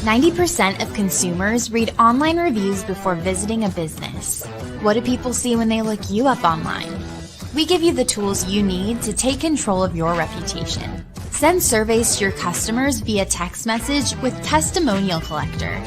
90% of consumers read online reviews before visiting a business. What do people see when they look you up online? We give you the tools you need to take control of your reputation. Send surveys to your customers via text message with Testimonial Collector.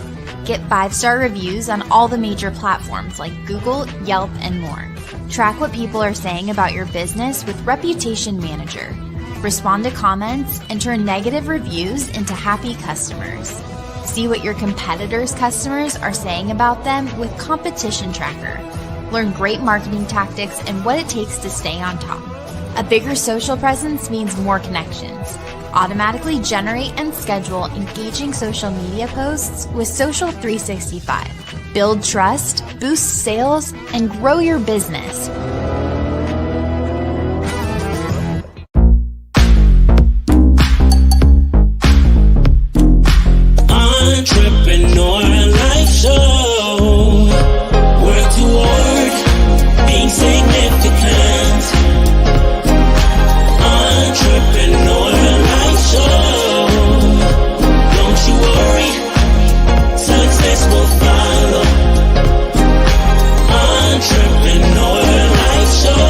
Get 5-star reviews on all the major platforms like Google, Yelp, and more. Track what people are saying about your business with Reputation Manager. Respond to comments and turn negative reviews into happy customers. See what your competitors' customers are saying about them with Competition Tracker. Learn great marketing tactics and what it takes to stay on top. A bigger social presence means more connections. Automatically generate and schedule engaging social media posts with Social 365. Build trust, boost sales, and grow your business. Entrepreneur Life Show. Work toward being significant. Entrepreneur Life Show. Don't you worry, success will follow. Entrepreneur Life Show.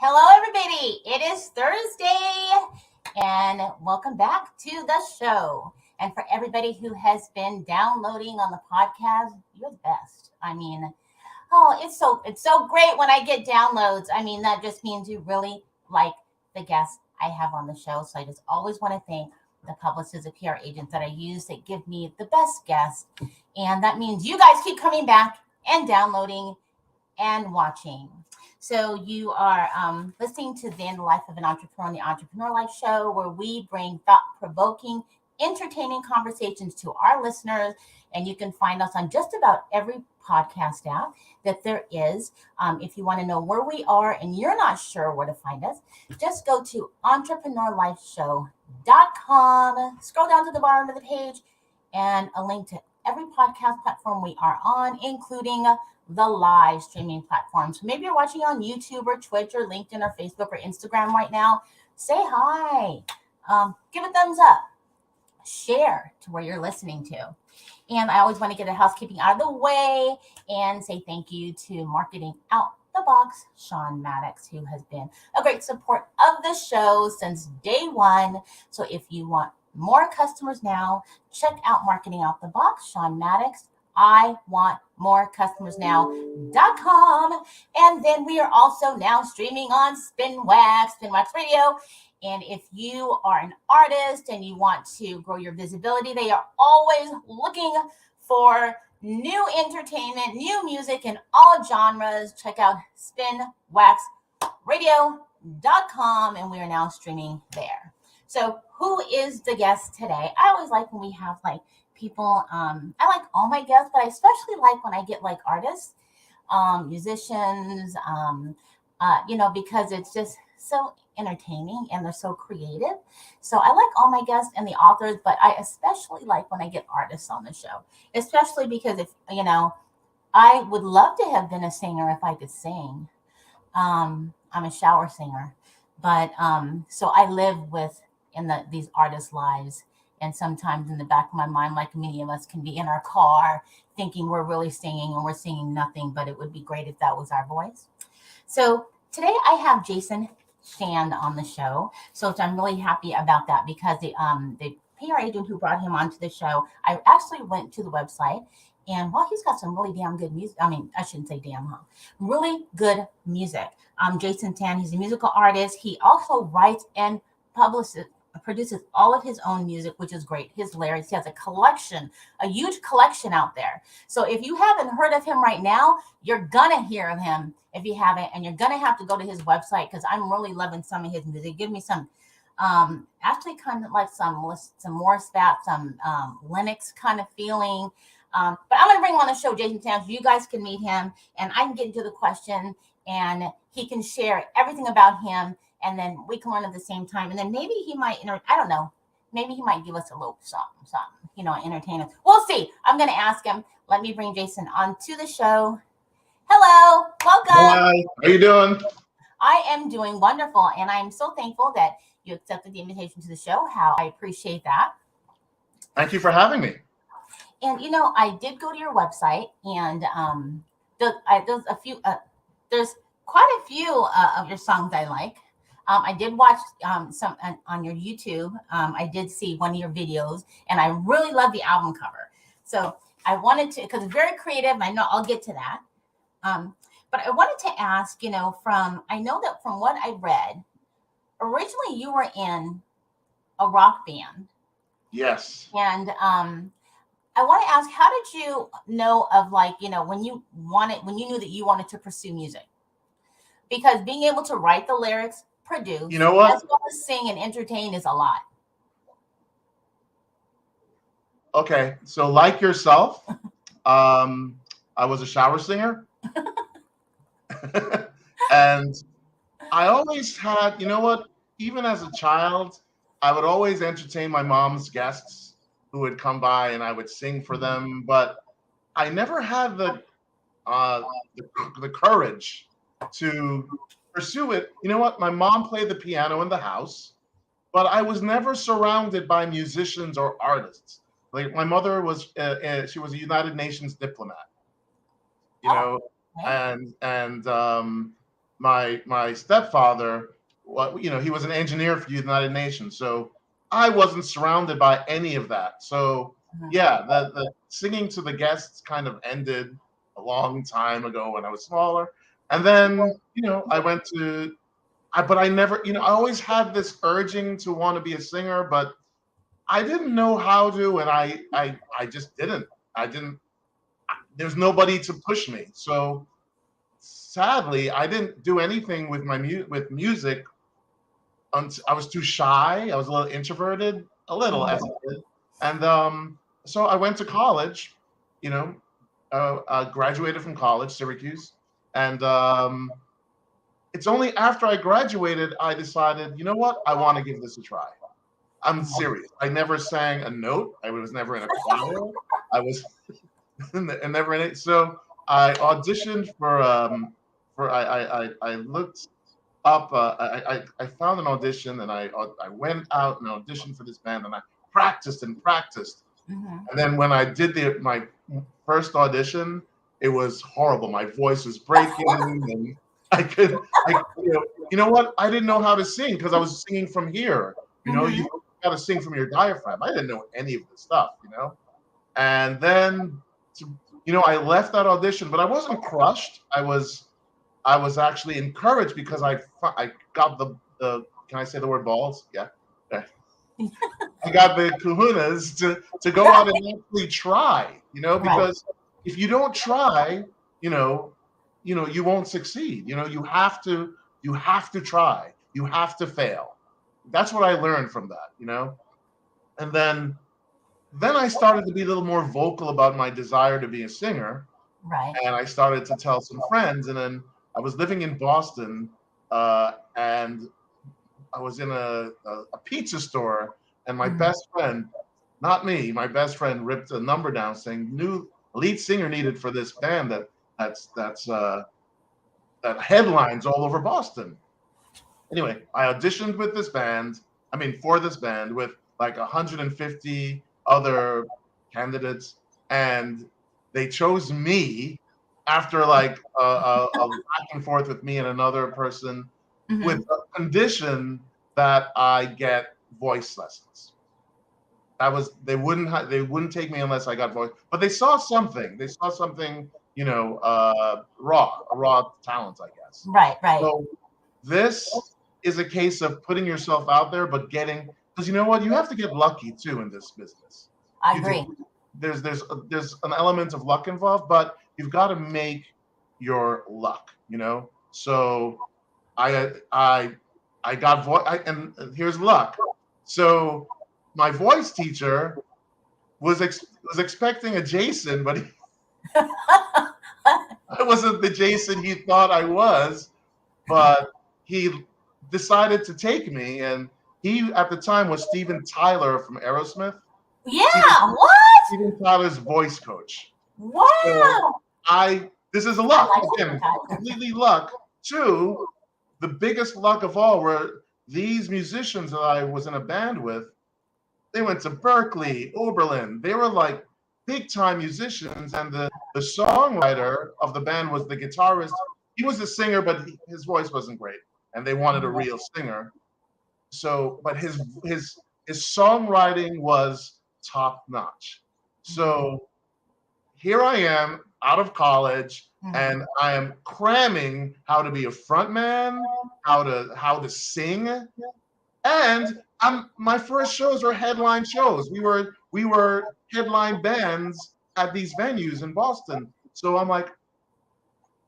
Hello, everybody. It is Thursday, and welcome back to the show. And for everybody who has been downloading on the podcast, you're the best. I mean, it's so great when I get downloads. I mean, that just means you really like the guests I have on the show. So I just always want to thank the publicists and PR agents that I use that give me the best guests. And that means you guys keep coming back and downloading and watching. So you are listening to the Life of an Entrepreneur, the Entrepreneur Life Show, where we bring thought-provoking, entertaining conversations to our listeners. And you can find us on just about every podcast app that there is. If you want to know where we are and you're not sure where to find us, just go to entrepreneurlifeshow.com. Scroll down to the bottom of the page and a link to every podcast platform we are on, including the live streaming platforms. So maybe you're watching on YouTube or Twitch or LinkedIn or Facebook or Instagram right now. Say hi. Give a thumbs up. Share to where you're listening to. And I always want to get the housekeeping out of the way and say thank you to Marketing Out the Box, Sean Maddox, who has been a great support of the show since day one. So if you want more customers now, check out Marketing Out the Box, Sean Maddox, iwantmorecustomersnow.com. And then we are also now streaming on Spinwax Radio. And if you are an artist and you want to grow your visibility, they are always looking for new entertainment, new music in all genres. Check out spinwaxradio.com, and we are now streaming there. So who is the guest today? I always like when we have like people, I like all my guests, but I especially like when I get like artists, musicians, because it's just so entertaining and they're so creative. So I like all my guests and the authors, but I especially like when I get artists on the show, especially because if, I would love to have been a singer if I could sing. I'm a shower singer, but so I live these artists' lives. And sometimes in the back of my mind, like many of us can be in our car thinking we're really singing and we're singing nothing, but it would be great if that was our voice. So today I have Jason Shand on the show. So I'm really happy about that because the PR agent who brought him onto the show, I actually went to the website and he's got some really damn good music. I mean, I shouldn't say damn, really good music. Jason Shand, he's a musical artist. He also writes and produces all of his own music, which is great. His lyrics, he has a huge collection out there. So if you haven't heard of him right now, you're gonna hear of him if you haven't, and you're gonna have to go to his website because I'm really loving some of his music. Give me some, actually kind of like some more spat, some Linux kind of feeling. But I'm gonna bring him on the show, Jason Shand, so you guys can meet him, and I can get into the question, and he can share everything about him. And then we can learn at the same time. And then maybe he might, I don't know, maybe he might give us a little something, entertain us. We'll see. I'm going to ask him. Let me bring Jason onto the show. Hello. Welcome. Hi. How you doing? I am doing wonderful. And I'm so thankful that you accepted the invitation to the show. I appreciate that. Thank you for having me. And, I did go to your website and there's quite a few of your songs I like. I did watch some on your YouTube. I did see one of your videos, and I really love the album cover. So I wanted to, because it's very creative, and I know I'll get to that. But I wanted to ask, I know that from what I read, originally you were in a rock band. Yes. And I want to ask, how did you know of when you knew that you wanted to pursue music? Because being able to write the lyrics, produce, you know what? as well as sing and entertain is a lot. Okay, so like yourself, I was a shower singer. And I always had, even as a child, I would always entertain my mom's guests who would come by and I would sing for them. But I never had the courage to pursue it. You know what? My mom played the piano in the house, but I was never surrounded by musicians or artists. Like my mother was, she was a United Nations diplomat, and my stepfather, he was an engineer for the United Nations. So I wasn't surrounded by any of that. So yeah, the singing to the guests kind of ended a long time ago when I was smaller. And then, I went to, but I never, I always had this urging to want to be a singer, but I didn't know how to, and I just didn't. There's nobody to push me. So sadly, I didn't do anything with with music. I was too shy. I was a little introverted, as a kid. And so I went to college, graduated from college, Syracuse. And it's only after I graduated, I decided, you know what? I want to give this a try. I'm serious. I never sang a note. I was never in a choir. I was never in it. So I auditioned I looked up, I found an audition and I went out and auditioned for this band and I practiced and practiced. Mm-hmm. And then when I did my first audition, it was horrible. My voice was breaking, and you know what? I didn't know how to sing because I was singing from here. You got to sing from your diaphragm. I didn't know any of this stuff, And then I left that audition, but I wasn't crushed. I was actually encouraged because I got the can I say the word balls? Yeah. Okay. I got the kahunas to go out and actually try, because if you don't try, you won't succeed. You have to try. You have to fail. That's what I learned from that. And then I started to be a little more vocal about my desire to be a singer, Right. and I started to tell some friends. And then I was living in Boston, and I was in a pizza store, and my best friend, not me, my best friend ripped a number down saying new lead singer needed for this band that headlines all over Boston. Anyway, I auditioned with this band. For this band with like 150 other candidates, and they chose me after like a back and forth with me and another person, with a condition that I get voice lessons. They wouldn't take me unless I got voice, but they saw something. They saw something, a raw talent, I guess. Right. So this is a case of putting yourself out there, but because you know what, you have to get lucky too in this business. I agree. There's an element of luck involved, but you've got to make your luck. So I got voice, and here's luck. So my voice teacher was expecting a Jason, but I wasn't the Jason he thought I was. But he decided to take me, and he at the time was Steven Tyler from Aerosmith. Yeah, what? Steven Tyler's voice coach. Wow. So this is a luck. I like Again, completely luck. Two, the biggest luck of all were these musicians that I was in a band with. They went to Berkeley, Oberlin. They were like big time musicians, and the songwriter of the band was the guitarist. He was a singer, but his voice wasn't great, and they wanted a real singer. So, but his songwriting was top notch. So here I am out of college, and I am cramming how to be a frontman, how to sing, and my first shows were headline shows. We were headline bands at these venues in Boston. So I'm like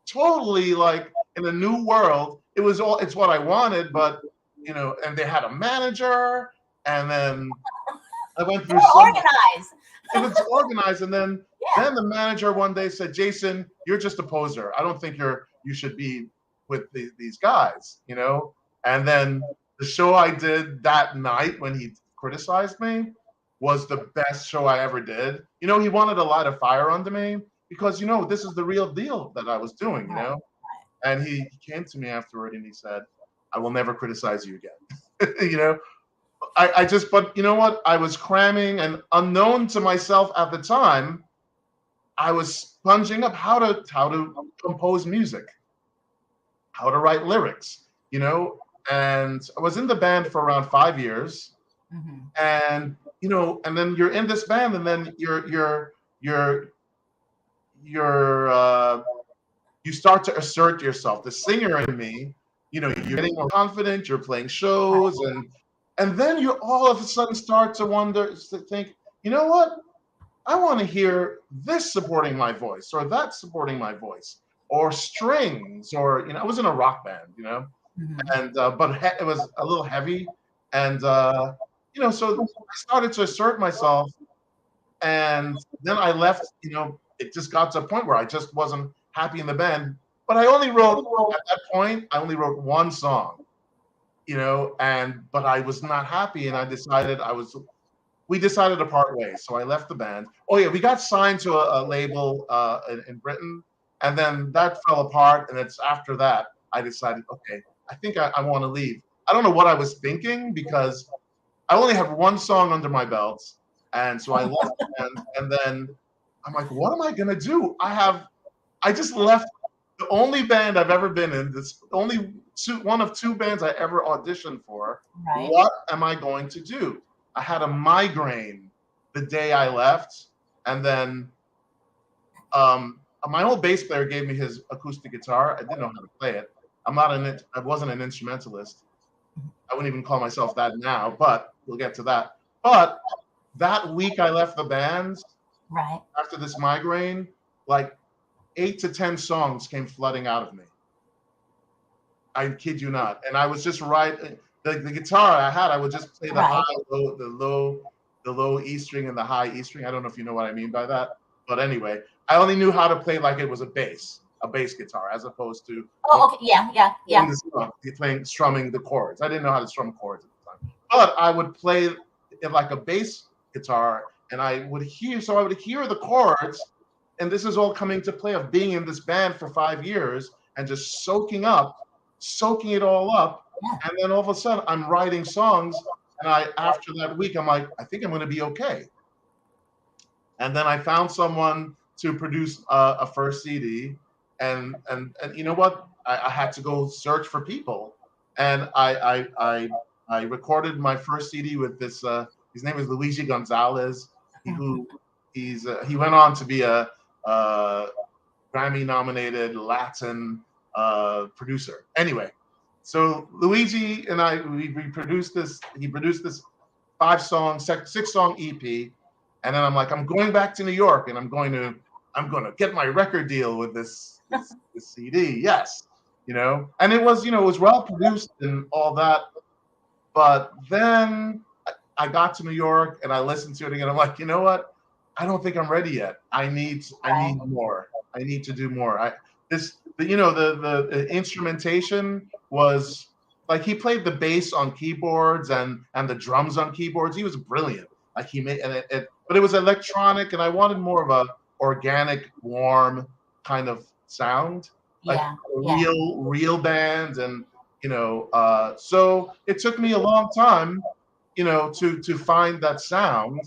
totally like in a new world. It's what I wanted, but and they had a manager, and then I went through organized. It was organized, and then the manager one day said, "Jason, you're just a poser. I don't think you should be with these guys." And then the show I did that night when he criticized me was the best show I ever did. He wanted to light a fire under me because this is the real deal that I was doing. And he came to me afterward and he said, "I will never criticize you again." But you know what? I was cramming, and unknown to myself at the time, I was sponging up how to compose music, how to write lyrics, and I was in the band for around 5 years. And and then you're in this band, and then you start to assert yourself. The singer in me, you're getting more confident, you're playing shows, and then you all of a sudden start to think, you know what? I want to hear this supporting my voice, or that supporting my voice, or strings, or I was in a rock band, and but it was a little heavy, and so I started to assert myself, and then I left. It just got to a point where I just wasn't happy in the band. But I only wrote at that point. I only wrote one song, but I was not happy, and we decided to part ways. So I left the band. Oh yeah, we got signed to a label in Britain, and then that fell apart. And it's after that I decided, okay, I think I want to leave. I don't know what I was thinking, because I only had one song under my belt, and so I left the band. And then I'm like, what am I gonna do? I just left the only band I've ever been in. This one of two bands I ever auditioned for. Right. What am I going to do? I had a migraine the day I left, and then my old bass player gave me his acoustic guitar. I didn't know how to play it. I wasn't an instrumentalist. I wouldn't even call myself that now, but we'll get to that. But that week I left the band Right. after this migraine, like 8 to 10 songs came flooding out of me. I kid you not. And I was just the guitar I had, I would just play the Right. high, the low E string and the high E string. I don't know if you know what I mean by that. But anyway, I only knew how to play like it was a bass guitar, as opposed to Oh, okay. Yeah. strumming the chords. I didn't know how to strum chords at the time. But I would play it like a bass guitar, and I would hear the chords, and this is all coming to play of being in this band for 5 years and just soaking it all up. Yeah. And then all of a sudden I'm writing songs, and after that week, I'm like, I think I'm going to be okay. And then I found someone to produce a first CD, and you know what? I had to go search for people, and I recorded my first CD with this. His name is Luigi Gonzalez. He went on to be a Grammy-nominated Latin producer. Anyway, so Luigi and we produced this. He produced this 6-song EP. And then I'm like, I'm going back to New York, and I'm going to get my record deal with this CD. Yes, and it was well produced and all that. But then I got to New York and I listened to it again. I'm like, you know what? I don't think I'm ready yet. I need more. I need to do more. The instrumentation was like, he played the bass on keyboards and the drums on keyboards. He was brilliant. Like, he made but it was electronic, and I wanted more of a organic, warm kind of sound, like real band, and so it took me a long time, to find that sound,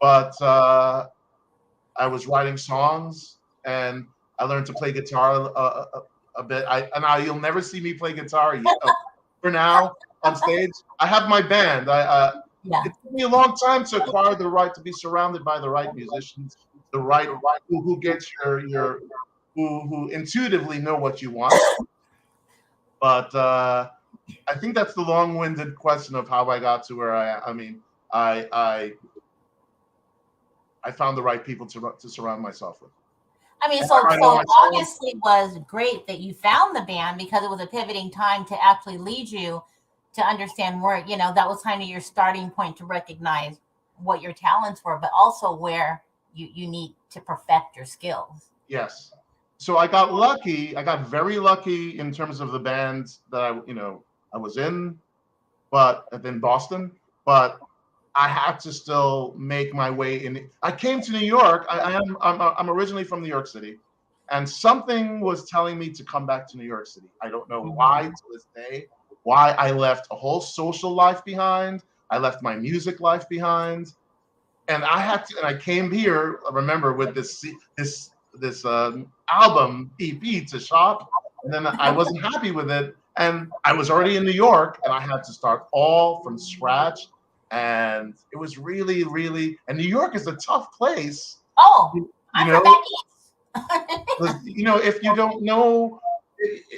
but I was writing songs, and I learned to play guitar a bit. You'll never see me play guitar yet, for now on stage. I have my band. It took me a long time to acquire the right to be surrounded by the right musicians, the right who gets who intuitively know what you want. But I think that's the long-winded question of how I got to where I mean, I found the right people to surround myself with. I mean, so obviously it was great that you found the band, because it was a pivoting time to actually lead you to understand where, that was kind of your starting point to recognize what your talents were, but also where you need to perfect your skills. Yes. So I got lucky. I got very lucky in terms of the bands that I was in, but in Boston, but I had to still make my way in. I came to New York. I'm originally from New York City, and something was telling me to come back to New York City. I don't know why to this day. Why I left a whole social life behind. I left my music life behind, and I came here. I remember with this album EP to shop, and then I wasn't happy with it, and I was already in New York, and I had to start all from scratch, and it was really, really. And New York is a tough place. Oh, I'm from back east. If you don't know.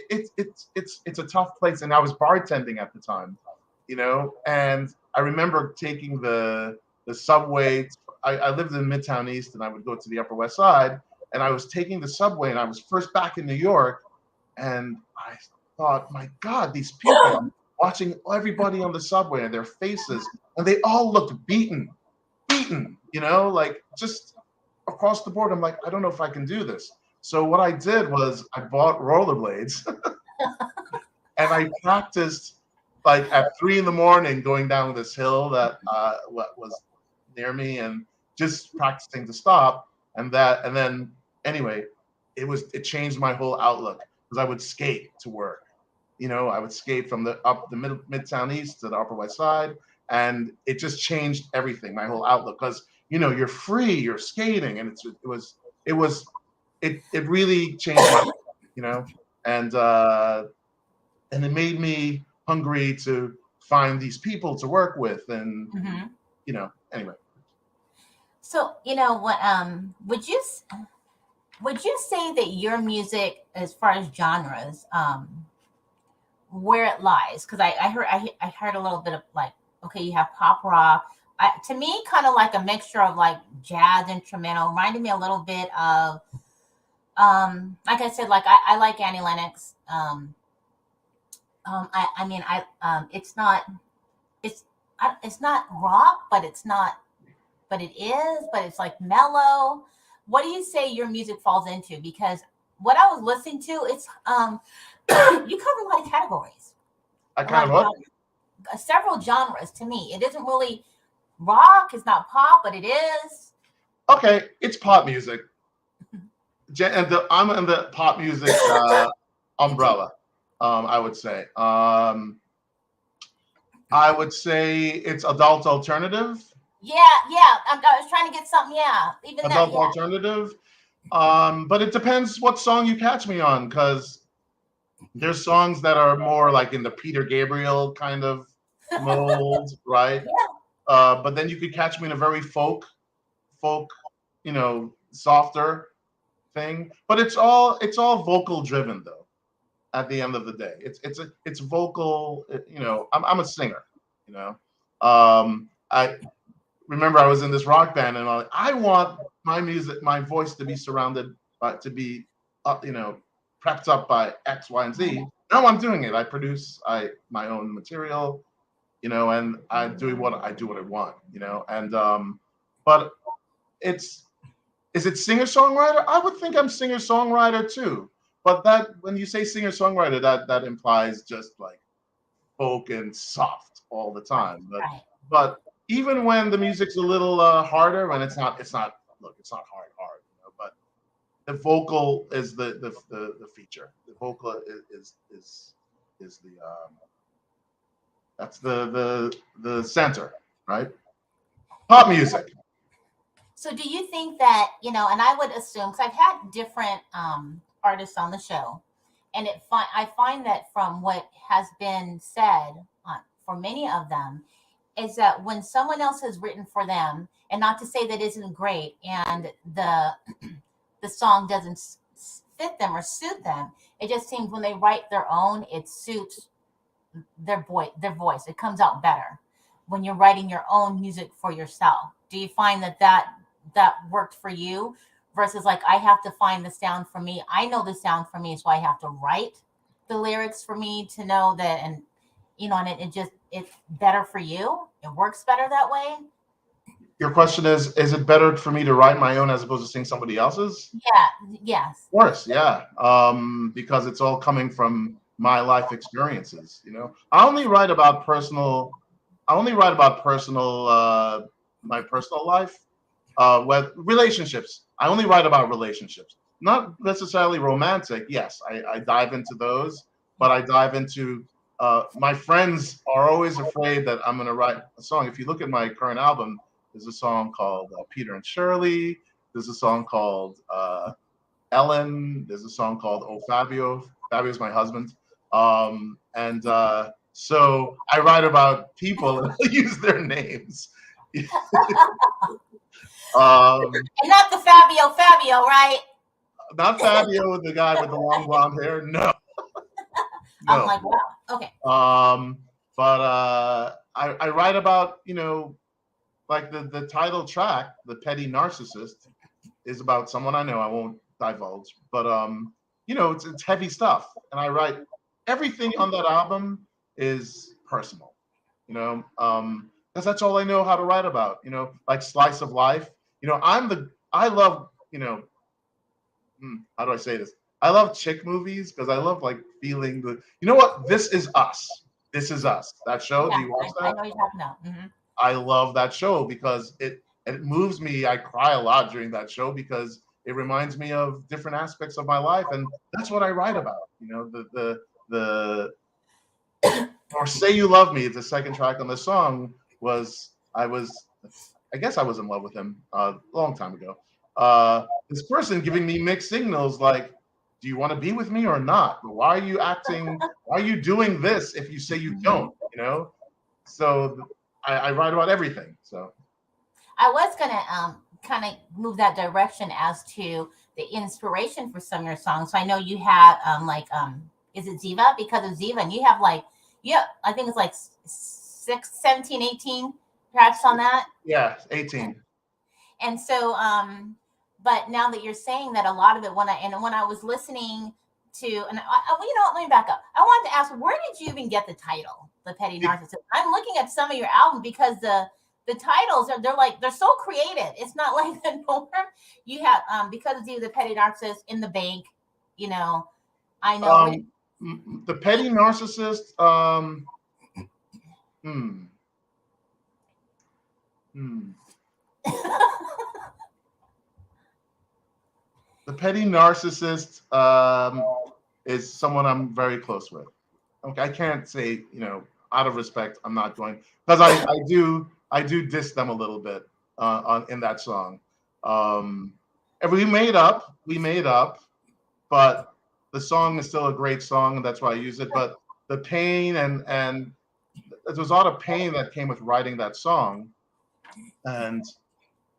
It's a tough place, and I was bartending at the time, and I remember taking the subway. I lived in Midtown East, and I would go to the Upper West Side, and I was taking the subway, and I was first back in New York, and I thought, my God, these people watching everybody on the subway and their faces, and they all looked beaten, like just across the board. I'm like, I don't know if I can do this. So what I did was I bought rollerblades and I practiced like at 3 a.m. going down this hill that was near me, and just practicing to stop. And then anyway, it changed my whole outlook, because I would skate to work. I would skate from the Midtown East to the Upper West Side, and it just changed everything, my whole outlook, because you're free, you're skating, and it really changed my life, and it made me hungry to find these people to work with, and anyway. So what would you Would you say that your music, as far as genres, where it lies? Because I heard a little bit of like, okay, you have pop rock. To me, kind of like a mixture of like jazz instrumental, reminded me a little bit of, like I said, like I like Annie Lennox. I mean, it's not, it's, it's not rock, but it's not, but it is, but it's like mellow. What do you say your music falls into? Because what I was listening to, it's you cover a lot of categories, I a lot kind of of what? several genres. To me, it isn't really rock. It's not pop, but it is. Okay, it's pop music. I'm in the pop music umbrella. I would say. I would say it's adult alternative. Yeah, yeah. I was trying to get something. Yeah, even that. Adult Yeah. alternative. But it depends what song you catch me on, because there's songs that are more like in the Peter Gabriel kind of mold, right? Yeah. But then you could catch me in a very folk, softer thing. But it's all vocal driven though. At the end of the day, it's vocal. I'm a singer. You know, I remember I was in this rock band, and I want my music, my voice to be surrounded by, to be, prepped up by X, Y, and Z. Now I'm doing it. I produce my own material, and I do what I want, and but it's is it singer songwriter? I would think I'm singer songwriter too. But that when you say singer songwriter, that implies just like folk and soft all the Right. time. But Right. but even when the music's a little harder, when it's not look, it's not hard, but the vocal is the feature. The vocal is the that's the center, right? Pop music. So do you think that, and I would assume, because I've had different artists on the show, and I find that from what has been said for many of them, is that when someone else has written for them, and not to say that isn't great, and the song doesn't fit them or suit them, it just seems when they write their own, it suits their voice. It comes out better when you're writing your own music for yourself. Do you find that worked for you versus like I have to find the sound for me? I know the sound for me, so I have to write the lyrics for me to know that, and and it's better for you. It works better that way. Your question is it better for me to write my own as opposed to sing somebody else's? Yeah. Yes. Of course, yeah. Because it's all coming from my life experiences. I only write about my personal life, with relationships. I only write about relationships, not necessarily romantic. Yes, I dive into those, but I dive into, my friends are always afraid that I'm going to write a song. If you look at my current album, there's a song called Peter and Shirley. There's a song called Ellen. There's a song called Oh Fábio. Fabio's my husband. And so I write about people and I use their names. um, And not the Fabio, right? Not Fabio, the guy with the long blonde hair. No, I'm no. like, wow. Okay. But I write about, like the title track, The Petty Narcissist, is about someone I know. I won't divulge, but it's heavy stuff, and I write everything on that album is personal, because that's all I know how to write about. Like slice of life. I love, how do I say this? I love chick movies because I love like feeling the. You know what? This is us. This is us. That show. Yeah, Do you watch I that? know what you're talking about. I love that show because it moves me. I cry a lot during that show because it reminds me of different aspects of my life, and that's what I write about. The or Say You Love Me, the second track on the song, I guess I was in love with him a long time ago. This person giving me mixed signals like, do you want to be with me or not? Why are you acting? Why are you doing this if you say you don't? So I write about everything. So I was gonna kind of move that direction as to the inspiration for some of your songs. So I know you have is it Zeeva? Because of Zeeva, and you have I think it's like 17, 18 tracks on that. Yeah, 18. And so, but now that you're saying that, a lot of it, when I was listening to, and let me back up. I wanted to ask, where did you even get the title, The Petty Narcissist? I'm looking at some of your albums because the titles they're so creative. It's not like the norm. You have Because of Zeeva, The Petty Narcissist, In the Bank. I know The Petty Narcissist. The Petty Narcissist is someone I'm very close with. Okay, I can't say, out of respect, I'm not going, because I do diss them a little bit in that song. And we made up, but the song is still a great song, and that's why I use it. But the pain and there was a lot of pain that came with writing that song, and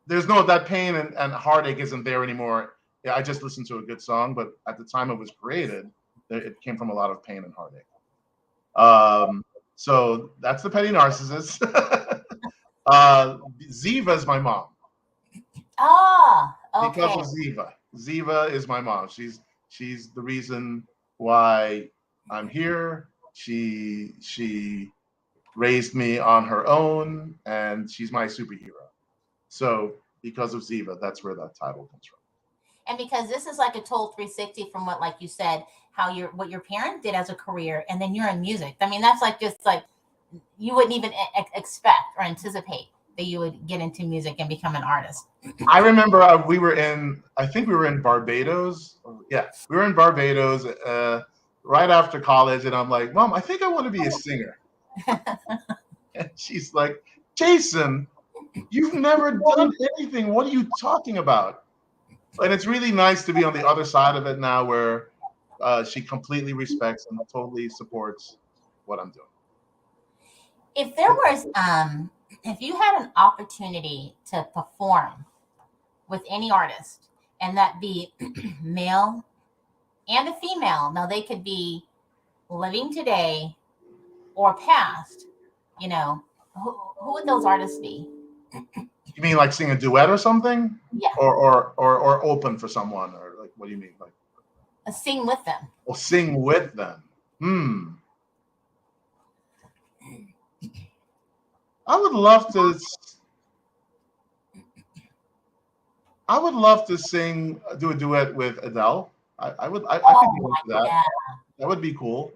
there's that pain and heartache isn't there anymore. Yeah, I just listened to a good song, but at the time it was created, it came from a lot of pain and heartache. So that's the Petty Narcissist. Zeeva is my mom. Ah, okay. Because of Zeeva. Zeeva is my mom. She's the reason why I'm here. She raised me on her own, and she's my superhero. So because of Zeeva, that's where that title comes from. And because this is like a total 360 from what, like you said, what your parent did as a career, and then you're in music. I mean, that's just like you wouldn't even expect or anticipate that you would get into music and become an artist. I remember I think we were in Barbados. Yeah, we were in Barbados right after college, and I'm like, Mom, I think I want to be a singer. And she's like, Jason, you've never done anything. What are you talking about? And it's really nice to be on the other side of it now, where she completely respects and totally supports what I'm doing. If there was, if you had an opportunity to perform with any artist, and that be male and a female, now they could be living today or past, who would those artists be? You mean like sing a duet or something? Yeah. Or open for someone, or like, what do you mean? Like sing with them. Oh, sing with them. I would love to do a duet with Adele. I could do that. Yeah. That would be cool.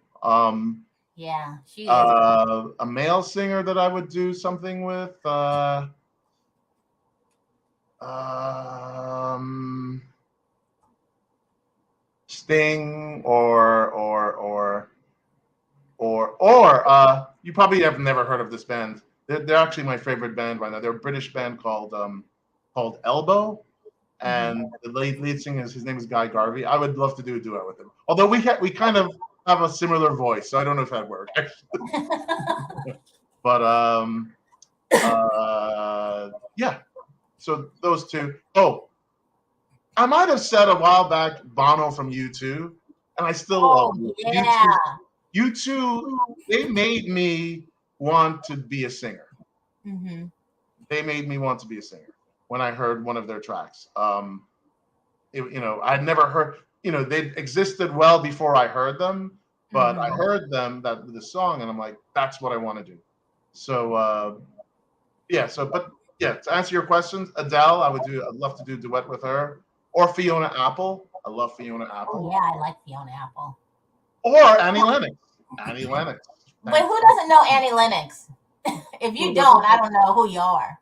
Yeah, she is. A male singer that I would do something with. Sting or you probably have never heard of this band. They're actually my favorite band right now. They're a British band called Elbow, and the lead singer his name is Guy Garvey. I would love to do a duet with him. Although we kind of have a similar voice, so I don't know if that'd work. But yeah. So those two. Oh, I might have said a while back Bono from U2, and I still love U2. They made me want to be a singer. Mm-hmm. They made me want to be a singer when I heard one of their tracks. I'd never heard. They existed well before I heard them, but I heard them the song, and I'm like, that's what I want to do. So to answer your questions, Adele, I'd love to do a duet with her, or Fiona Apple. I love Fiona Apple. Oh, yeah, I like Fiona Apple. Or Annie Lennox. Annie Lennox. Wait, who doesn't know Annie Lennox? If you don't, I don't know who you are.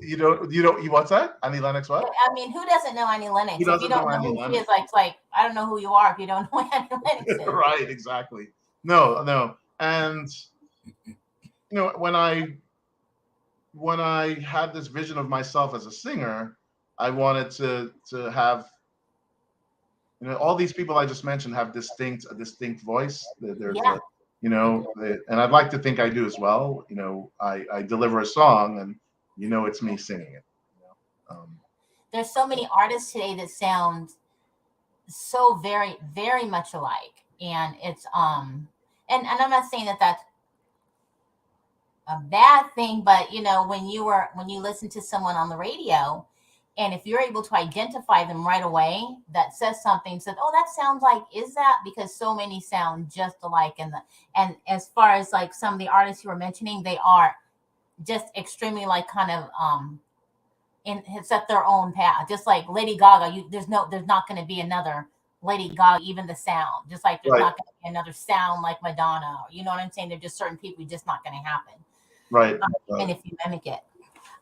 You don't. What's that? Annie Lennox? What? I mean, who doesn't know Annie Lennox? If you don't know who she is, like I don't know who you are if you don't know Annie Lennox is. Right. Exactly. No. And when I had this vision of myself as a singer, I wanted to have, all these people I just mentioned have a distinct voice. And I'd like to think I do as well. I deliver a song, and it's me singing it. There's so many artists today that sound so very, very much alike, and it's and I'm not saying that that's a bad thing, but when you listen to someone on the radio, and if you're able to identify them right away, that says something. Said, oh, that sounds like, is that, because so many sound just alike. And as far as like some of the artists you were mentioning, they are just extremely like kind of set their own path. Just like Lady Gaga, there's not going to be another Lady Gaga, even the sound. Just like there's not going to be another sound like Madonna. You know what I'm saying? There's just certain people just not going to happen. Right. And if you mimic it.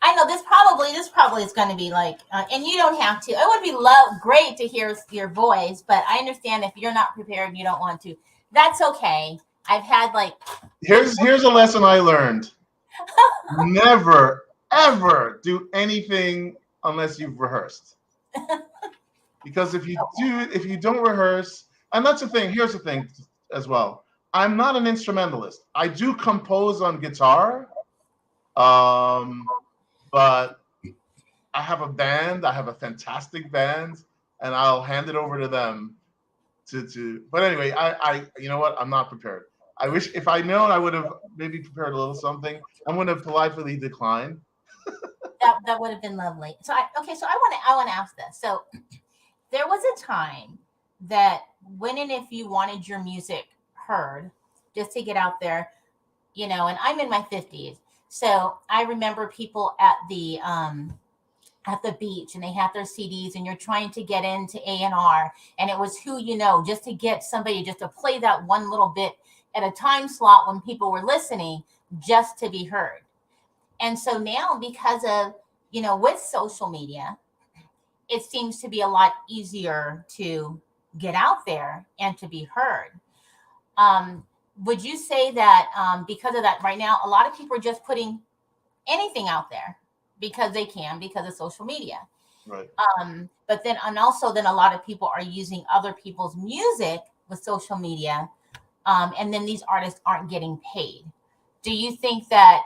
I know this probably is going to be like, and you don't have to. It would be great to hear your voice, but I understand if you're not prepared and you don't want to. That's okay. I've had like. Here's a lesson I learned. Never ever do anything unless you've rehearsed. Because if you don't rehearse, and that's the thing. Here's the thing as well. I'm not an instrumentalist. I do compose on guitar. But I have a band. I have a fantastic band, and I'll hand it over to them to. But anyway, I you know what? I'm not prepared. I wish if I'd known, I would have maybe prepared a little something. I'm going to politely decline. That would have been lovely. So I want to ask this. So there was a time that when and if you wanted your music heard, just to get out there, and I'm in my 50s. So I remember people at the beach, and they had their CDs, and you're trying to get into A&R, and it was who just to get somebody just to play that one little bit at a time slot when people were listening, just to be heard. And so now, because of with social media, it seems to be a lot easier to get out there and to be heard. Would you say that because of that right now, a lot of people are just putting anything out there because they can, because of social media? Right. But then, and also then a lot of people are using other people's music with social media. And then these artists aren't getting paid. Do you think that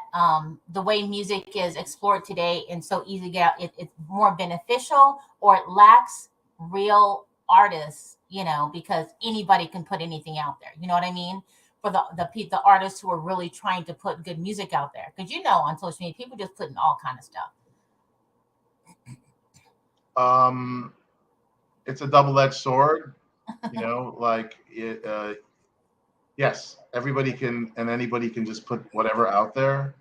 the way music is explored today and so easy to get out, it's more beneficial, or it lacks real artists, because anybody can put anything out there? You know what I mean? For the artists who are really trying to put good music out there, because on social media people just putting all kind of stuff. It's a double-edged sword, like it, yes, everybody can and anybody can just put whatever out there.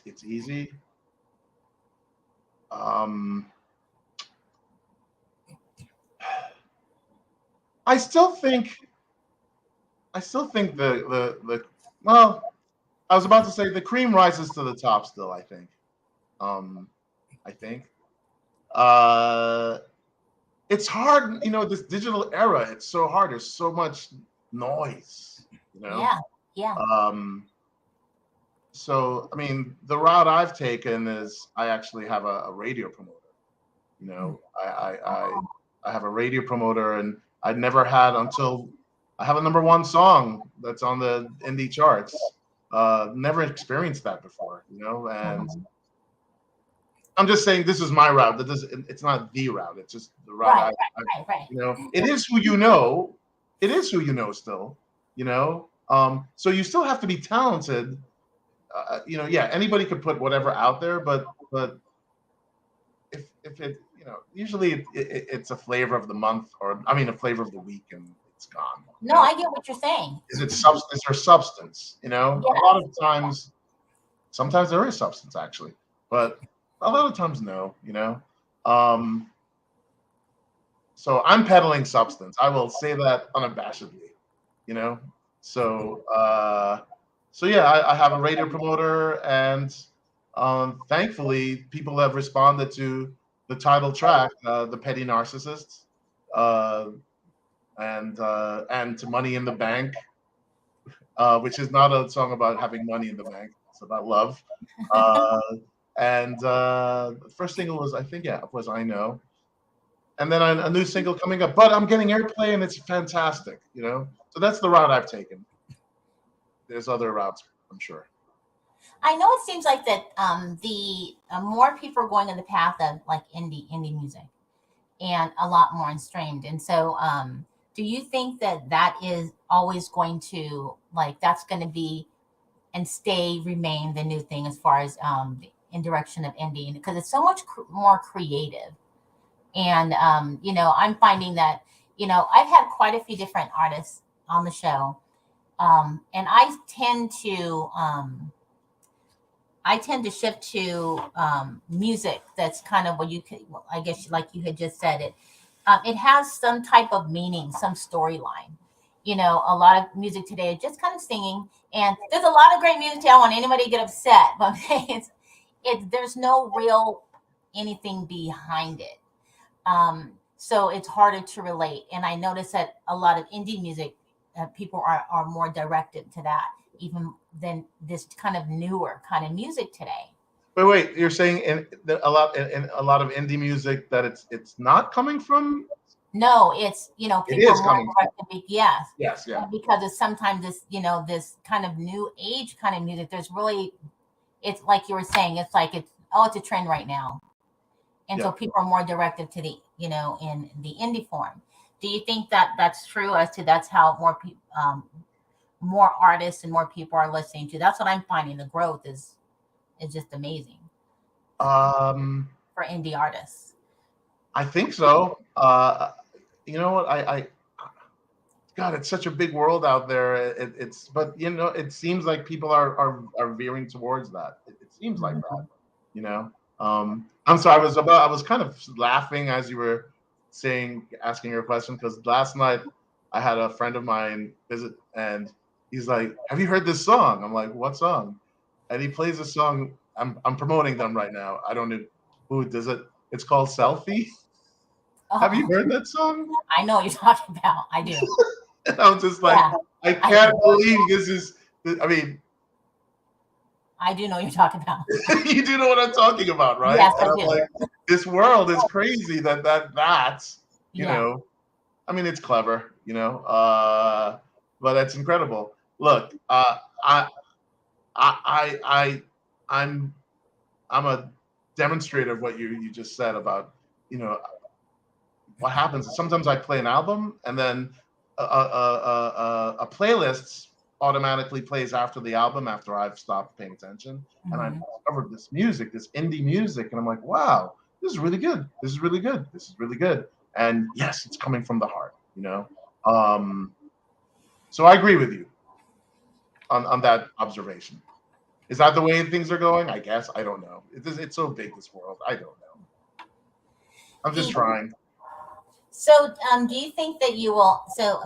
It's easy. I still think the well, I was about to say the cream rises to the top still, I think. It's hard, this digital era, it's so hard. There's so much noise, Yeah. So, I mean, the route I've taken is I actually have a radio promoter. I have a radio promoter, and I'd never had until I have a #1 song that's on the indie charts. Never experienced that before, and I'm just saying this is my route. It's not the route. It's just the route. Right. It is who you know. It is who you know still. So you still have to be talented. Yeah, anybody could put whatever out there, but if it, usually it's a flavor of the month, or a flavor of the week, and it's gone. No, I get what you're saying. Is there substance? A lot of times, sometimes there is substance actually, but a lot of times no. So I'm peddling substance. I will say that unabashedly. So yeah, I have a radio promoter, and thankfully people have responded to the title track, the Petty Narcissist, and to Money in the Bank, which is not a song about having money in the bank. It's about love. And the first single was, I think, was I Know. And then a new single coming up, but I'm getting airplay, and it's fantastic, So that's the route I've taken. There's other routes, I'm sure. I know it seems like that the more people are going in the path of like indie music and a lot more streamed. And so do you think that that is always going to like that's going to be and remain the new thing as far as in direction of indie because it's so much more creative. And I'm finding that I've had quite a few different artists on the show, and I tend to shift to music that's kind of what you could, well, I guess, like you had just said it. It has some type of meaning, some storyline. A lot of music today is just kind of singing, and there's a lot of great music. I don't want anybody to get upset, but there's no real anything behind it. So it's harder to relate. And I notice that a lot of indie music, people are more directed to that, even than this kind of newer kind of music today. Wait, you're saying in a lot of indie music that it's not coming from? No, it's people it is are more coming directed. Yes, yeah, because it's sometimes this kind of new age kind of music. There's really, it's like you were saying, it's like it's a trend right now, and so people are more directed to the in the indie form. Do you think that that's true? As to that's how more people, more artists and more people are listening to. That's what I'm finding. The growth is just amazing for indie artists. I think so. You know what? God, it's such a big world out there. But it seems like people are veering towards that. It seems like that. I'm sorry. I was kind of laughing as you were asking your question, because last night I had a friend of mine visit, and he's like, "Have you heard this song?" I'm like, "What song?" And he plays a song. I'm promoting them right now. I don't know who does it. It's called Selfie. Have you heard that song? I know what you're talking about. I do. And I'm just like, I can't believe this is. I mean, I do know what you're talking about. you do know what I'm talking about, right? Yes, and I I'm do. like, this world is crazy. That's I mean, it's clever, but it's incredible. Look, I'm a demonstrator of what you just said about what happens is sometimes I play an album, and then a playlist automatically plays after the album after I've stopped paying attention, and I've discovered this music, this indie music, and I'm like, wow, this is really good. This is really good. This is really good. And yes, it's coming from the heart, So I agree with you on that observation. Is that the way things are going? I guess. I don't know. It's so big, this world. I don't know. I'm just trying. So, do you think that you will? So,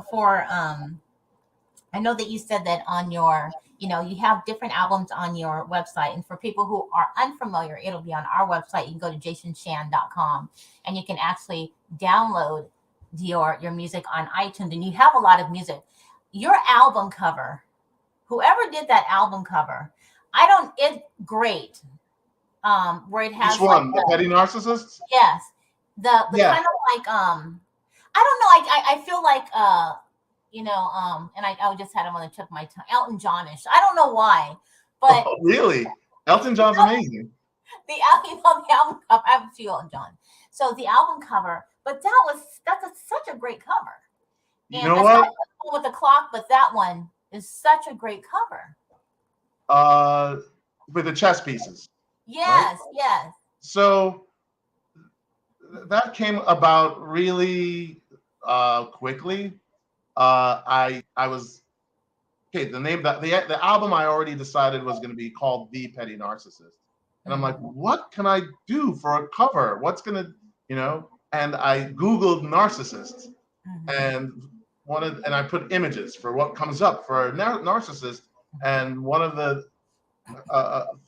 I know that you said that on your, you have different albums on your website, and for people who are unfamiliar, it'll be on our website. You can go to jasonshan.com, and you can actually download your music on iTunes, and you have a lot of music. Your album cover, whoever did that album cover, it's great. Where it has which one? The Petty Narcissists? Yes. The kind of like I don't know, I feel like and I just had him on the tip of my tongue, Elton Johnish. I don't know why, but really, Elton John's amazing. The album cover. I have a few Elton John. So the album cover, but that's such a great cover. You know what? With the clock, but that one is such a great cover. With the chess pieces. Yes, right? Yes. So that came about really quickly. I was the name that the album I already decided was going to be called The Petty Narcissist, and I'm like, what can I do for a cover? What's gonna, And I Googled narcissist, and I put images for what comes up for a narcissist, and one of the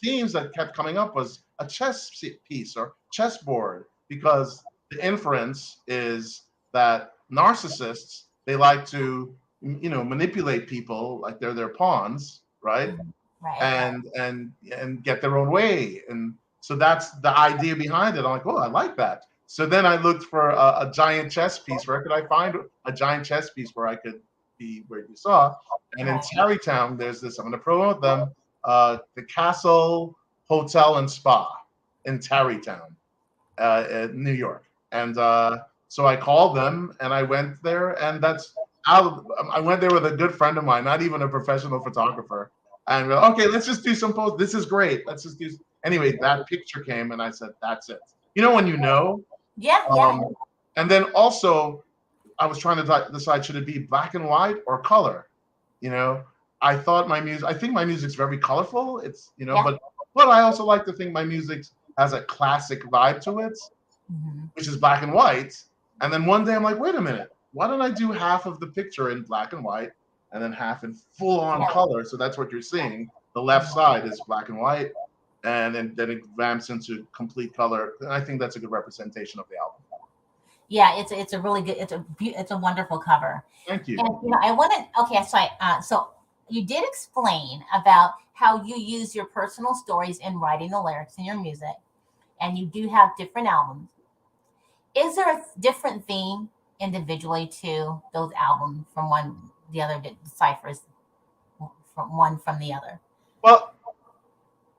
themes that kept coming up was a chess piece or chessboard, because the inference is that narcissists, they like to manipulate people like they're their pawns, right? And get their own way, and so that's the idea behind it. I'm like, oh, I like that. So then I looked for a giant chess piece. Where could I find a giant chess piece where I could be where you saw? And in Tarrytown, there's this, I'm going to promote them, the Castle Hotel and Spa in Tarrytown, in New York. And so I called them and I went there, and I went there with a good friend of mine, not even a professional photographer. And we're like, okay, let's just do some posts. This is great. Let's just do. Anyway, that picture came, and I said, that's it. You know when you know. Yeah. And then also, I was trying to decide, should it be black and white or color? You know, I think my music's very colorful. It's, but I also like to think my music has a classic vibe to it, which is black and white. And then one day I'm like, wait a minute, why don't I do half of the picture in black and white and then half in full on color? So that's what you're seeing. The left side is black and white, and then it ramps into complete color. And I think that's a good representation of the album. Yeah, it's a really good, it's a wonderful cover. Thank you. And I wanted, okay, so you did explain about how you use your personal stories in writing the lyrics in your music, and you do have different albums. Is there a different theme individually to those albums from the other deciphers from one from the other? Well,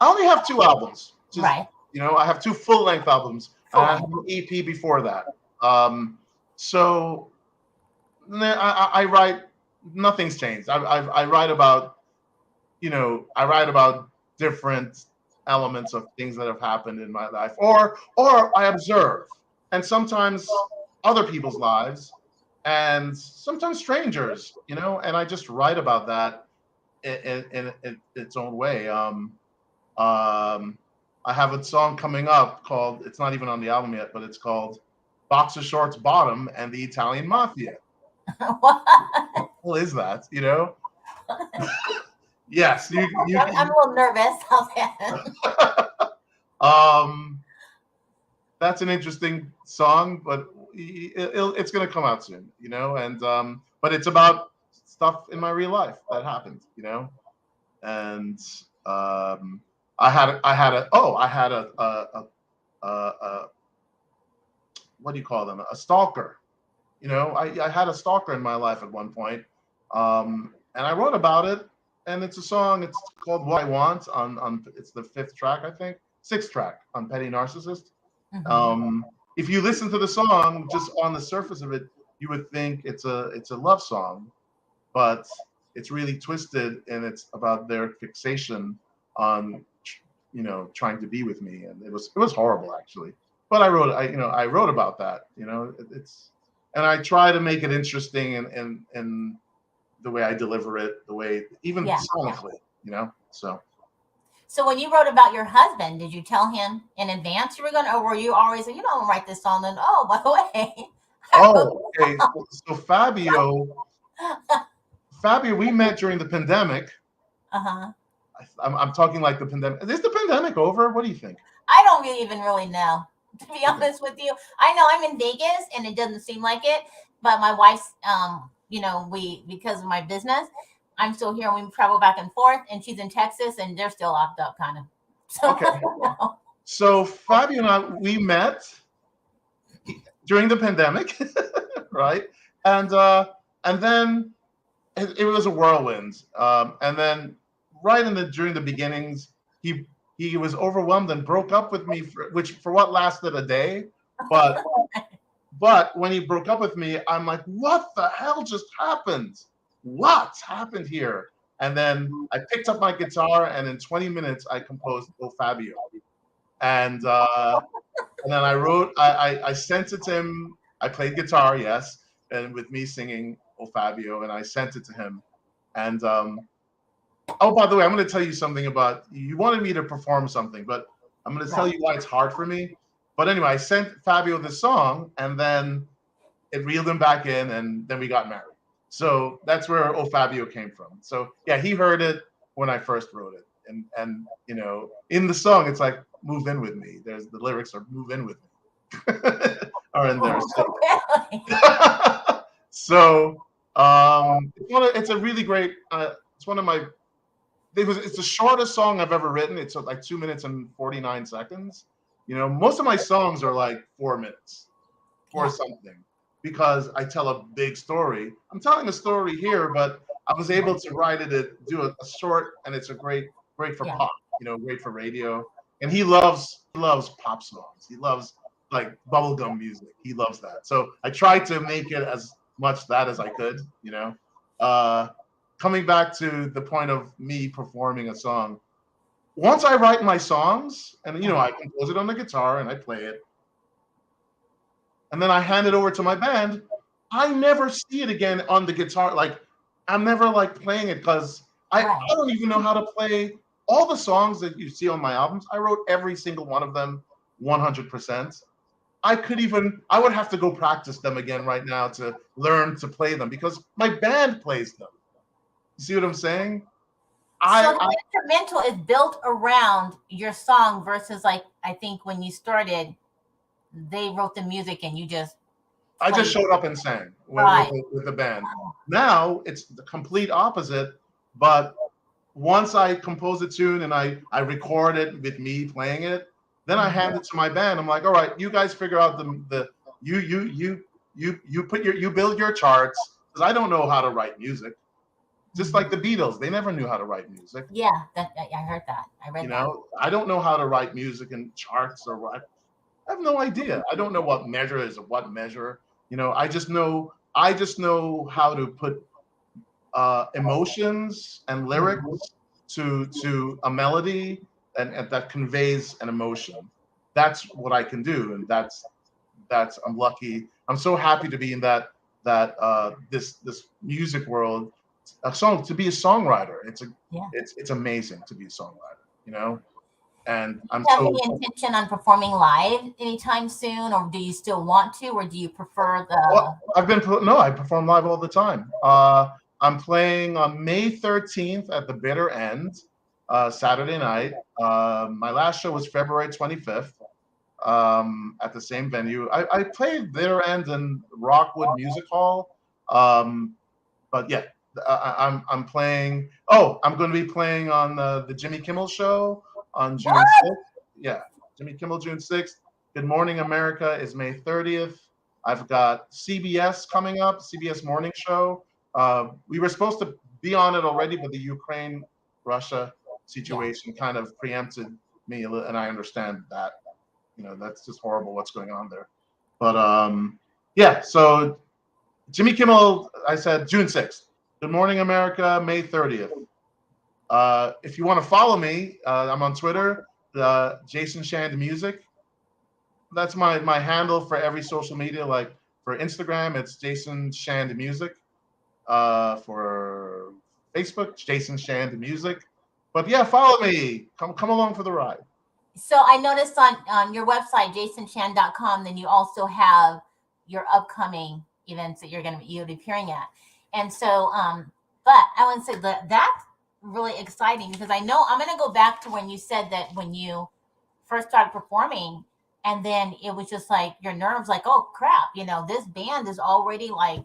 I only have 2 albums. Right. I have 2 full-length albums. I have an EP before that. So I write, nothing's changed. I write about, different elements of things that have happened in my life, or I observe, and sometimes other people's lives, and sometimes strangers, and I just write about that in its own way. I have a song coming up called, it's not even on the album yet, but it's called Boxer Shorts Bottom and the Italian Mafia. What? Well, is that, Yes. I'm a little nervous. That's an interesting song, but it's going to come out soon, and but it's about stuff in my real life that happened, and I had a what do you call them? A stalker. I had a stalker in my life at one point, and I wrote about it. And it's a song. It's called "What I Want." On it's the 5th track, I think, 6th track on Petty Narcissist. If you listen to the song, just on the surface of it, you would think it's a love song, but it's really twisted, and it's about their fixation on trying to be with me, and it was horrible, actually. But I wrote about that. It's, and I try to make it interesting and the way I deliver it, the way even sonically, So when you wrote about your husband, did you tell him in advance you were or were you always don't write this song? And by the way. Oh, okay. So Fabio, we met during the pandemic. I'm talking like the pandemic. Is the pandemic over? What do you think? I don't even really know, to be honest with you. I know I'm in Vegas and it doesn't seem like it, but my wife's, because of my business, I'm still here and we travel back and forth, and she's in Texas and they're still locked up kind of. So, okay. So Fabio and I, we met during the pandemic, right? And then it was a whirlwind. And then during the beginnings, he was overwhelmed and broke up with me for what lasted a day. But when he broke up with me, I'm like, what the hell just happened? What's happened here? And then I picked up my guitar, and in 20 minutes, I composed Oh Fábio. And then I sent it to him. I played guitar, yes, and with me singing Oh Fábio, and I sent it to him. And oh, by the way, I'm going to tell you something about, you wanted me to perform something, but I'm going to tell you why it's hard for me. But anyway, I sent Fabio the song, and then it reeled him back in, and then we got married. So that's where Oh Fábio came from. So yeah, he heard it when I first wrote it, and in the song it's like "Move in with me." The lyrics are "Move in with me," are in there. So it's a really great. It's one of my. It's the shortest song I've ever written. It's like 2 minutes and 49 seconds. Most of my songs are like 4 minutes or something, because I tell a big story. I'm telling a story here, but I was able to write it, do a short, and it's a great great for Yeah. pop, great for radio. And he loves pop songs. He loves like bubblegum music. He loves that. So I tried to make it as much that as I could, Coming back to the point of me performing a song, once I write my songs and I compose it on the guitar and I play it, and then I hand it over to my band, I never see it again on the guitar. Like I'm never like playing it because I don't even know how to play all the songs that you see on my albums. I wrote every single one of them 100%. I would have to go practice them again right now to learn to play them because my band plays them. You see what I'm saying? So the instrumental is built around your song versus like, I think when you started, they wrote the music and you just I just showed up and sang with the band. Now it's the complete opposite. But once I compose a tune and I record it with me playing it, then I hand it to my band. I'm like, all right, you guys figure out you build your charts because I don't know how to write music. Just like the Beatles, they never knew how to write music. Yeah, I heard that. I read that. I don't know how to write music and charts or what. I have no idea. I don't know what measure is what measure. I just know how to put emotions and lyrics to a melody and that conveys an emotion. That's what I can do, and that's I'm lucky. I'm so happy to be in that this music world. To be a songwriter, it's amazing to be a songwriter, and I'm do you have any intention on performing live anytime soon, or do you still want to, or do you prefer the? Well, I perform live all the time. I'm playing on May 13th at the Bitter End, Saturday night. My last show was February 25th at the same venue. I played Bitter End in Rockwood Music Hall, but yeah. I'm playing. Oh, I'm going to be playing on the Jimmy Kimmel show on June 6th. Yeah, Jimmy Kimmel June 6th. Good Morning America is May 30th. I've got CBS coming up, CBS Morning Show. We were supposed to be on it already, but the Ukraine-Russia situation kind of preempted me, and I understand that. That's just horrible what's going on there. But yeah, so Jimmy Kimmel, I said June 6th. Good Morning America, May 30th. If you want to follow me, I'm on Twitter, Jason Shand Music. That's my handle for every social media. Like for Instagram, it's Jason Shand Music. For Facebook, Jason Shand Music. But yeah, follow me. Come along for the ride. So I noticed on your website, jasonshand.com, then you also have your upcoming events that you'll be appearing at. And so, but I want to say that's really exciting because I know I'm going to go back to when you said that when you first started performing and then it was just like your nerves like, oh crap, this band is already like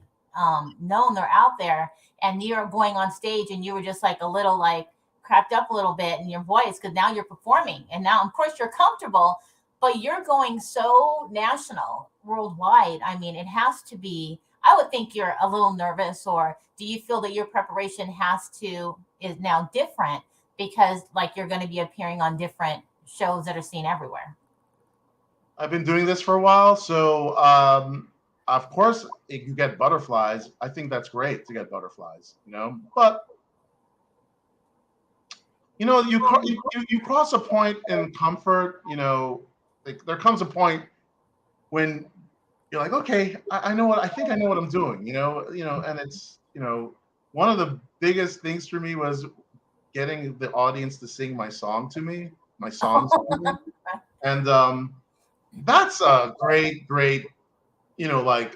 known, they're out there, and you're going on stage and you were just like a little like cracked up a little bit in your voice because now you're performing and now of course you're comfortable, but you're going so national, worldwide. I mean, it has to be. I would think you're a little nervous, or do you feel that your preparation is now different because like you're going to be appearing on different shows that are seen everywhere? I've been doing this for a while, so of course if you get butterflies, I think that's great to get butterflies, but you cross a point in comfort, like there comes a point when you're like, okay, I think I know what I'm doing, and it's, one of the biggest things for me was getting the audience to sing my songs to me. And that's a great, like, what's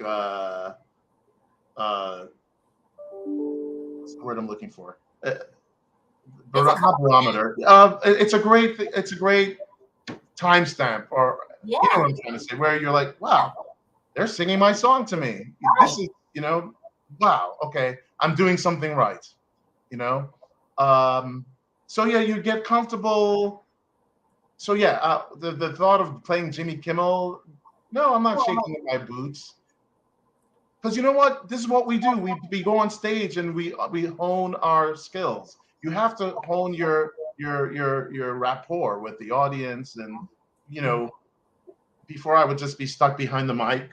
the word I'm looking for? Not barometer. It's a great timestamp, or you know what I'm trying to say, where you're like, wow, they're singing my song to me. This is, wow, okay, I'm doing something right, So yeah, you get comfortable. So yeah, the thought of playing Jimmy Kimmel, no, I'm not shaking in my boots. Because you know what? This is what we do. We go on stage and we hone our skills. You have to hone your your rapport with the audience, and before I would just be stuck behind the mic,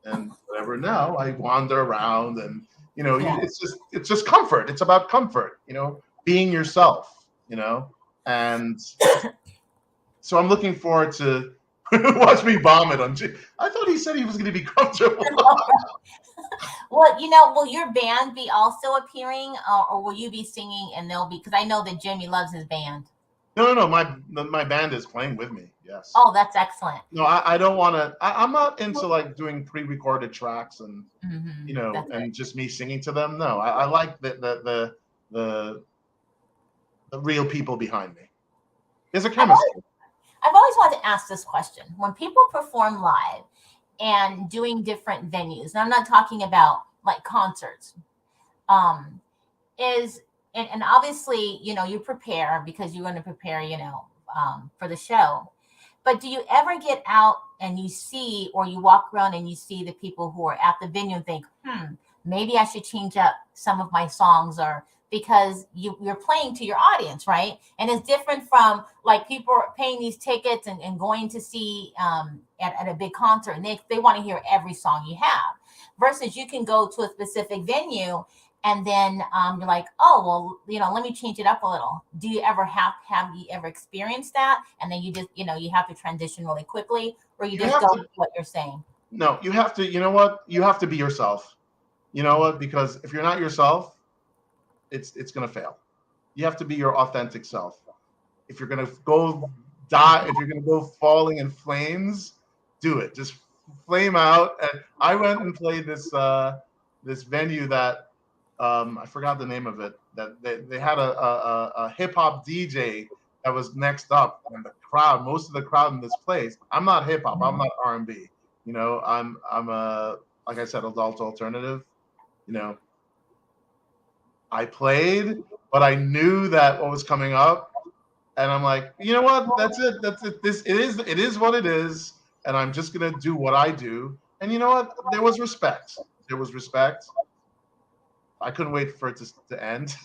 and whatever. Now I wander around, and it's just comfort. It's about comfort, being yourself, and so I'm looking forward to watch me vomit on. I thought he said he was going to be comfortable. Well, will your band be also appearing, or will you be singing and they'll be? Because I know that Jimmy loves his band. No. My band is playing with me. Yes. Oh, that's excellent. No, I don't want to. I'm not into like doing pre-recorded tracks and and just me singing to them. No, I like the real people behind me. There's a chemistry. I've always wanted to ask this question: when people perform live and doing different venues, and I'm not talking about like concerts, and obviously, you prepare because you're going to prepare, for the show. But do you ever get out and you see, or you walk around and you see the people who are at the venue and think, maybe I should change up some of my songs, or because you're playing to your audience, right? And it's different from like people are paying these tickets and going to see at a big concert, and they want to hear every song you have, versus you can go to a specific venue and then you're like, oh, well, let me change it up a little. Do you ever have you ever experienced that? And then you just, you have to transition really quickly, or you just go with what you're saying? No, you have to, you know what? You have to be yourself. You know what? Because if you're not yourself, it's going to fail. You have to be your authentic self. If you're going to go die, if you're going to go falling in flames, do it. Just flame out. And I went and played this venue that I forgot the name of it. That they had a hip hop DJ that was next up, and most of the crowd in this place. I'm not hip hop. I'm not R&B. I'm a, like I said, adult alternative. I played, but I knew that what was coming up, and I'm like, you know what? That's it. It is what it is, and I'm just gonna do what I do. And you know what? There was respect. I couldn't wait for it to end.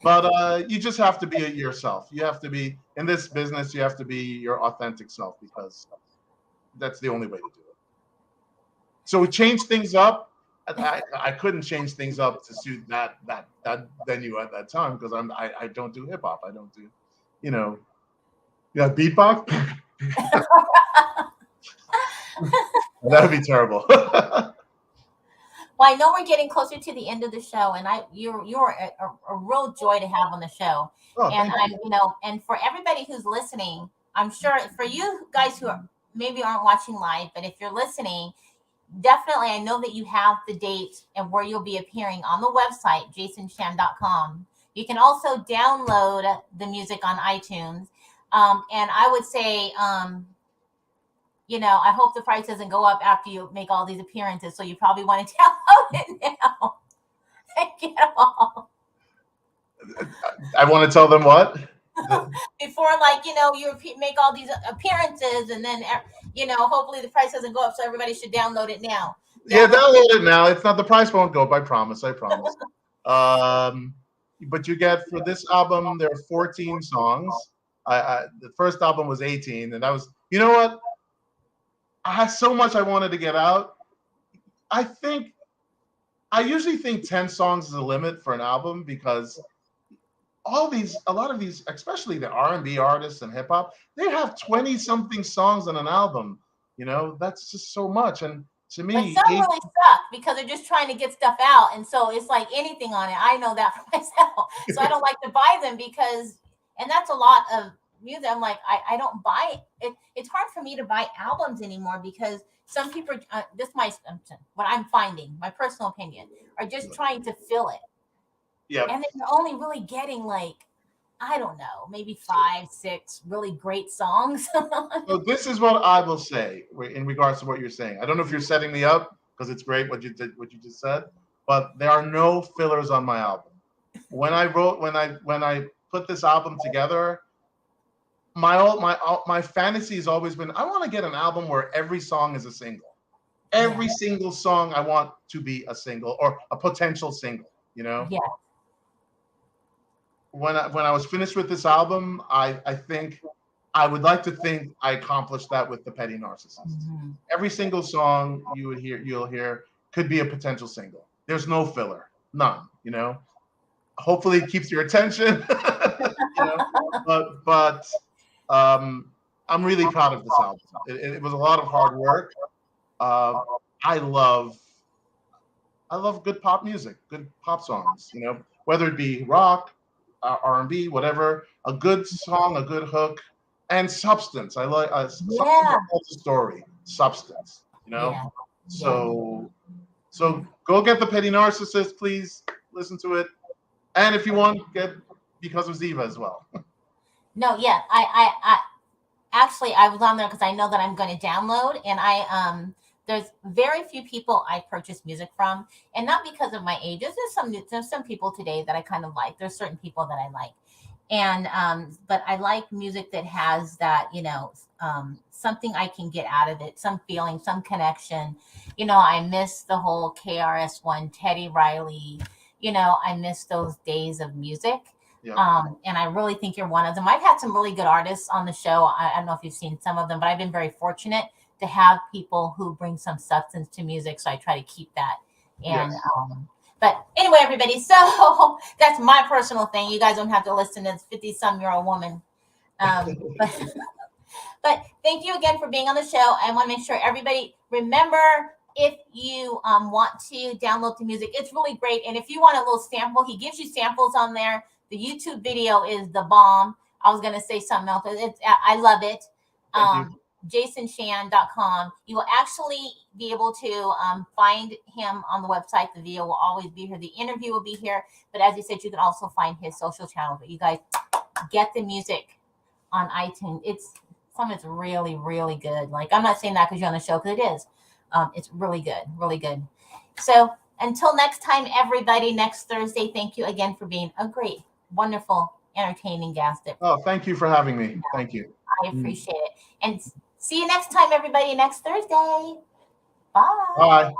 But you just have to be yourself. You have to be in this business. You have to be your authentic self, because that's the only way to do it. So we changed things up. I couldn't change things up to suit that venue at that time, because I don't do hip hop. I don't do, beatbox. That would be terrible. Well, I know we're getting closer to the end of the show, and you're a real joy to have on the show. Oh, and and for everybody who's listening, I'm sure for you guys who maybe aren't watching live, but if you're listening, definitely, I know that you have the date and where you'll be appearing on the website, jasonsham.com. You can also download the music on iTunes. And I would say, I hope the price doesn't go up after you make all these appearances. So you probably want to download it now and get them all. I want to tell them what? Before, you make all these appearances, and then, hopefully the price doesn't go up. So everybody should download it now. Yeah, download it now. It's not, the price won't go up. I promise. But you get, for this album, there are 14 songs. The first album was 18, and that was, you know what? I had so much I wanted to get out. I usually think 10 songs is a limit for an album, because a lot of these, especially the R&B artists and hip hop, they have 20 something songs on an album. That's just so much. And to me, but some really suck because they're just trying to get stuff out, and so it's like anything on it. I know that for myself, so I don't like to buy them, and that's a lot of music. I'm like, I don't buy it. It's hard for me to buy albums anymore, because some people, what I'm finding, my personal opinion, are just trying to fill it. Yeah. And then you're only really getting I don't know, maybe 5, 6 really great songs. So this is what I will say in regards to what you're saying. I don't know if you're setting me up, because it's great what you just said, but there are no fillers on my album. When I put this album together, my fantasy has always been, I want to get an album where every song is a single. Every single song I want to be a single, or a potential single. you know. Yeah. When I was finished with this album, I think I would like to think I accomplished that with the Petty Narcissist. Mm-hmm. Every single song you'll hear could be a potential single. There's no filler, none. You know, hopefully it keeps your attention. You know, but I'm really proud of this album. It was a lot of hard work. Uh, I love good pop music, good pop songs. You know, whether it be rock, R&B, whatever. A good song, a good hook, and substance. I like something that tells a story. Substance. You know. Yeah. So go get the Petty Narcissist, please. Listen to it, and if you want, get Because of Zeeva as well. No, yeah. I actually I was on there because I know that I'm going to download, and there's very few people I purchase music from, and not because of my age. There's some people today that I kind of like. There's certain people that I like, and but I like music that has that, you know, something I can get out of it, some feeling, some connection. You know, I miss the whole KRS-One, Teddy Riley. You know, I miss those days of music. Yeah. And I really think you're one of them. I've had some really good artists on the show. I don't know if you've seen some of them, but I've been very fortunate to have people who bring some substance to music. So I try to keep that. And Yes. but anyway, everybody, so that's my personal thing. You guys don't have to listen to this 50-some-year-old woman. But thank you again for being on the show. I want to make sure everybody remember, if you want to download the music, it's really great. And if you want a little sample, he gives you samples on there. The YouTube video is the bomb. I was going to say something else. I love it. JasonShan.com. You will actually be able to find him on the website. The video will always be here. The interview will be here. But as you said, you can also find his social channel. But you guys get the music on iTunes. Some of it's really, really good. Like, I'm not saying that because you're on the show, because it is. It's really good, really good. So until next time, everybody, next Thursday, thank you again for being a great, wonderful, entertaining guest. Oh, thank you for having me. Thank you. I appreciate it. And see you next time, everybody, next Thursday. Bye. Bye.